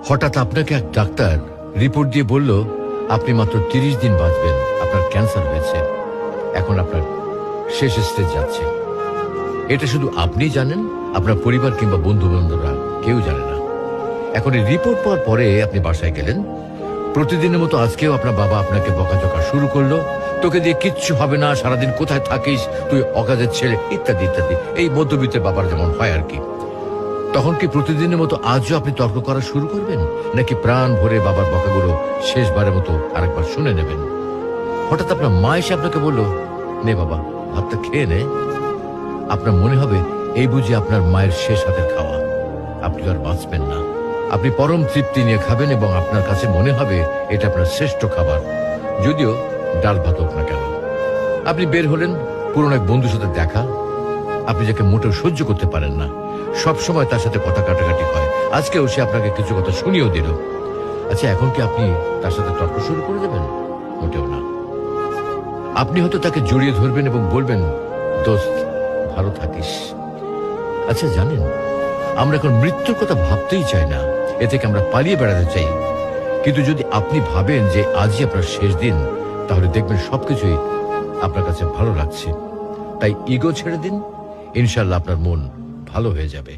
হঠাৎ আপনাকে এক ডাক্তার রিপোর্ট দিয়ে বলল আপনি মাত্র 30 দিন বাঁচবেন, আপনার ক্যান্সার হয়েছে, এখন আপনার শেষ স্টেজ যাচ্ছে। এটা শুধু আপনি জানেন, আপনার পরিবার কিংবা বন্ধু বান্ধবরা কেউ জানে না। এখন এই রিপোর্ট পাওয়ার পরে আপনি বাসায় গেলেন। প্রতিদিনের মতো আজকেও আপনার বাবা আপনাকে বকাঝকা শুরু করলো, তোকে দিয়ে কিচ্ছু হবে না, সারাদিন কোথায় থাকিস তুই, অকাজের ছেলে, ইত্যাদি ইত্যাদি। এই মধ্যবিত্তের বাবার যেমন হয় আর কি। তখন কি প্রতিদিনের মতো আজও আপনি তর্ক করা শুরু করবেন, নাকি প্রাণ ভরে বাবার বকাগুলো শেষবারের মতো আরেকবার শুনে নেবেন? হঠাৎ আপনার মা এসে আপনাকে বলল, নে বাবা ভাতটা খেয়ে নে। আপনার মনে হবে এই বুঝি আপনার মায়ের শেষ হাতের খাওয়া, আপনি আর বাঁচবেন না। আপনি পরম তৃপ্তি নিয়ে খাবেন এবং আপনার কাছে মনে হবে এটা আপনার শ্রেষ্ঠ খাবার, যদিও ডাল ভাত হোক না কেন। আপনি বের হলেন, পুরনো এক বন্ধুর সাথে দেখা, আপনি যাকে মোটেও সহ্য করতে পারেন না, সব সময় তার সাথে কথা কাটাকাটি হয়, আজকেও সে আপনাকে কিছু কথা শুনিয়েও দিল। আচ্ছা, এখন কি আপনি তার সাথে তর্ক শুরু করে দেবেন? মোটেও না। আপনি হয়তো তাকে জড়িয়ে ধরবেন এবং বলবেন, দোস্ত ভালো থাকিস। আচ্ছা জানেন, আমরা এখন মৃত্যুর কথা ভাবতেই চাই না, এ থেকে আমরা পালিয়ে বেড়াতে চাই। কিন্তু যদি আপনি ভাবেন যে আজই আপনার শেষ দিন, তাহলে দেখবেন সবকিছুই আপনার কাছে ভালো লাগছে। তাই ইগো ছেড়ে দিন, ইনশাল্লাহ আপনার মন ভালো হয়ে যাবে।